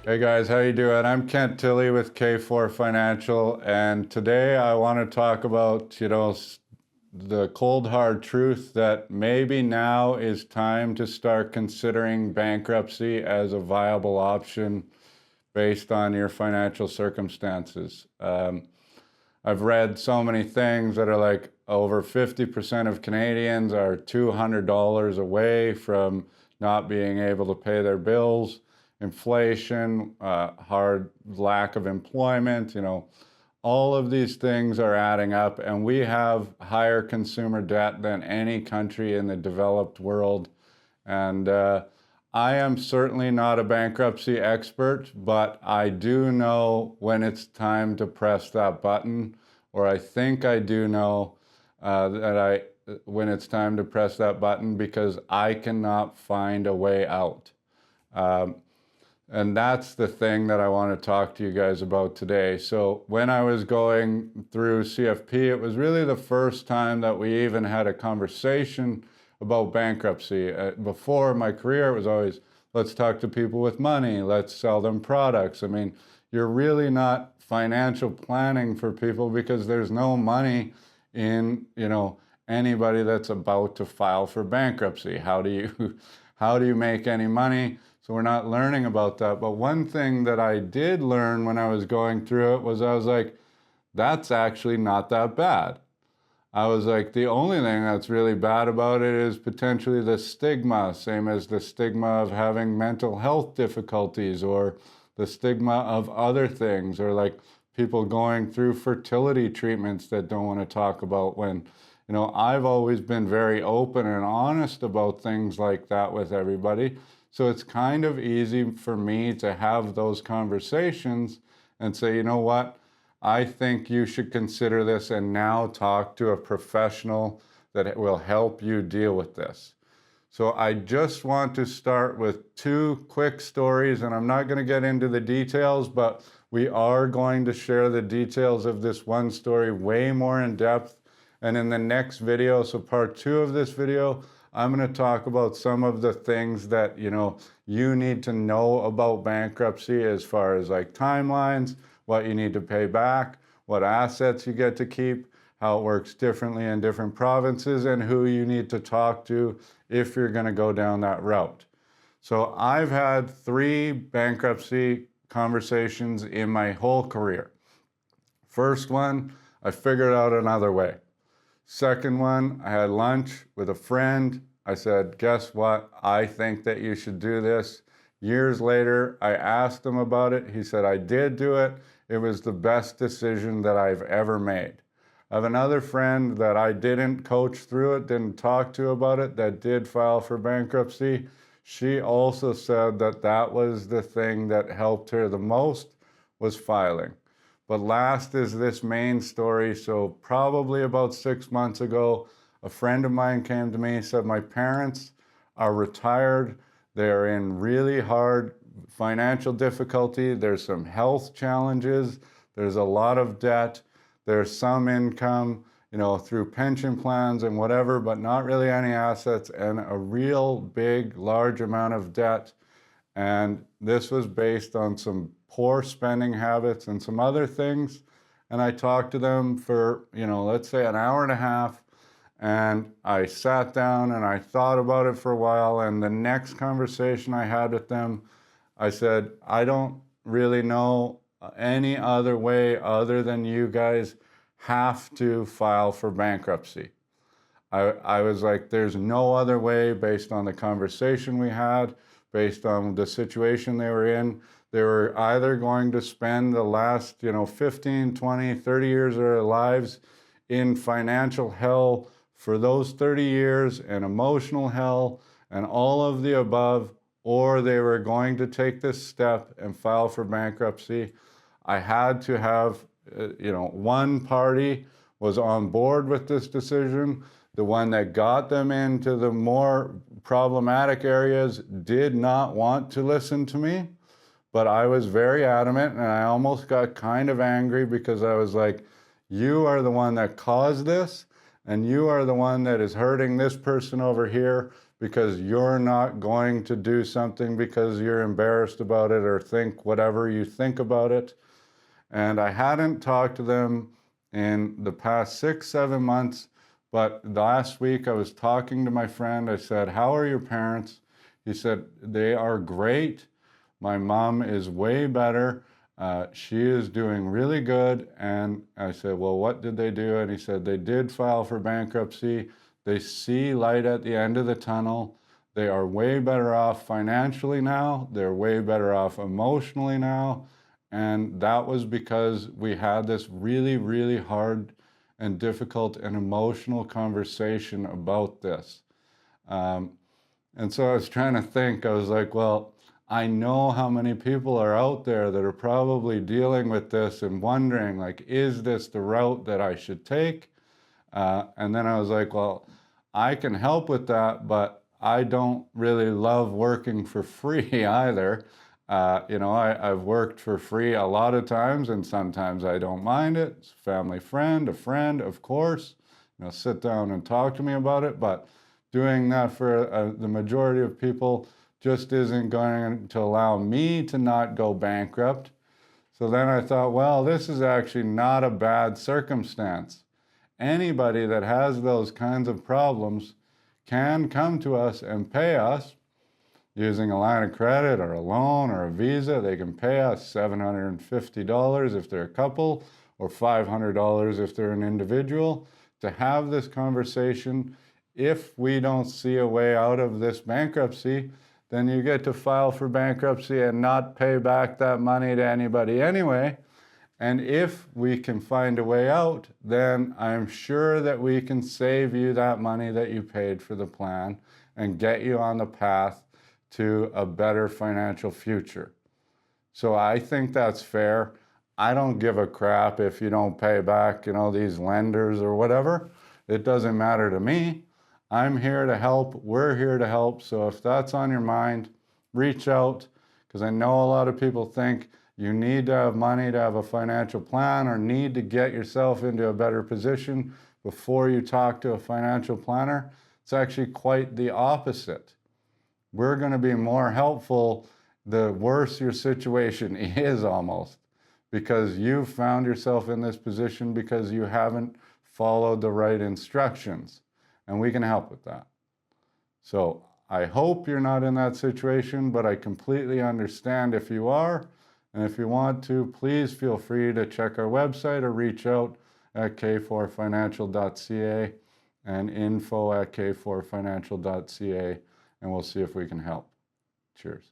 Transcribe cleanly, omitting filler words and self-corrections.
Hey guys, how you doing? I'm Kent Tilley with K4 Financial, and today I want to talk about, the cold hard truth that maybe now is time to start considering bankruptcy as a viable option based on your financial circumstances. I've read so many things that are like over 50% of Canadians are $200 away from not being able to pay their bills. Inflation, hard lack of employment, all of these things are adding up, and we have higher consumer debt than any country in the developed world. And I am certainly not a bankruptcy expert, but I do know when it's time to press that button, or I think I do know when it's time to press that button because I cannot find a way out. Um, and that's the thing that I want to talk to you guys about today. So when I was going through CFP, it was really the first time that we even had a conversation about bankruptcy. Before my career, it was always, let's talk to people with money, let's sell them products. I mean, you're really not financial planning for people because there's no money in, anybody that's about to file for bankruptcy. How do you make any money? So we're not learning about that. But one thing that I did learn when I was going through it was I was like, that's actually not that bad. I was like, the only thing that's really bad about it is potentially the stigma, same as the stigma of having mental health difficulties or the stigma of other things, or like people going through fertility treatments that don't want to talk about when, I've always been very open and honest about things like that with everybody. So it's kind of easy for me to have those conversations and say, you know what, I think you should consider this and now talk to a professional that will help you deal with this. So I just want to start with two quick stories, and I'm not going to get into the details, but we are going to share the details of this one story way more in depth. And in the next video, so part 2 of this video, I'm going to talk about some of the things that, you need to know about bankruptcy as far as like timelines, what you need to pay back, what assets you get to keep, how it works differently in different provinces, and who you need to talk to if you're going to go down that route. So I've had 3 bankruptcy conversations in my whole career. First one, I figured out another way. Second one, I had lunch with a friend. I said, guess what? I think that you should do this. Years later, I asked him about it. He said, I did do it. It was the best decision that I've ever made. I have another friend that I didn't coach through it, didn't talk to about it, that did file for bankruptcy. She also said that that was the thing that helped her the most, was filing. But last is this main story. So probably about 6 months ago, a friend of mine came to me and said, my parents are retired. They're in really hard financial difficulty. There's some health challenges. There's a lot of debt. There's some income, through pension plans and whatever, but not really any assets, and a real big, large amount of debt. And this was based on some poor spending habits and some other things. And I talked to them for, let's say an hour and a half. And I sat down and I thought about it for a while. And the next conversation I had with them, I said, I don't really know any other way other than you guys have to file for bankruptcy. I was like, there's no other way based on the conversation we had, based on the situation they were in. They were either going to spend the last, 15, 20, 30 years of their lives in financial hell for those 30 years and emotional hell and all of the above, or they were going to take this step and file for bankruptcy. I had to have, one party was on board with this decision. The one that got them into the more problematic areas did not want to listen to me, but I was very adamant, and I almost got kind of angry because I was like, you are the one that caused this, and you are the one that is hurting this person over here because you're not going to do something because you're embarrassed about it or think whatever you think about it. And I hadn't talked to them in the past 6-7 months, but last week I was talking to my friend. I said, "How are your parents?" He said, "They are great. My mom is way better. She is doing really good." And I said, "Well, what did they do?" And he said, "They did file for bankruptcy. They see light at the end of the tunnel. They are way better off financially now. They're way better off emotionally now. And that was because we had this really, really hard and difficult and emotional conversation about this." And so I was trying to think, I was like, well, I know how many people are out there that are probably dealing with this and wondering, like, is this the route that I should take? And then I was like, well, I can help with that, but I don't really love working for free either. I've worked for free a lot of times, and sometimes I don't mind it. It's a family friend, of course, sit down and talk to me about it. But doing that for the majority of people just isn't going to allow me to not go bankrupt. So then I thought, well, this is actually not a bad circumstance. Anybody that has those kinds of problems can come to us and pay us using a line of credit or a loan or a Visa. They can pay us $750 if they're a couple, or $500 if they're an individual, to have this conversation. If we don't see a way out of this bankruptcy, then you get to file for bankruptcy and not pay back that money to anybody anyway. And if we can find a way out, then I'm sure that we can save you that money that you paid for the plan and get you on the path to a better financial future. So I think that's fair. I don't give a crap if you don't pay back, these lenders or whatever. It doesn't matter to me. I'm here to help. We're here to help. So if that's on your mind, reach out, because I know a lot of people think you need to have money to have a financial plan or need to get yourself into a better position before you talk to a financial planner. It's actually quite the opposite. We're going to be more helpful the worse your situation is, almost, because you've found yourself in this position because you haven't followed the right instructions, and we can help with that. So I hope you're not in that situation, but I completely understand if you are. And if you want to, please feel free to check our website or reach out at k4financial.ca and info@k4financial.ca, and we'll see if we can help. Cheers.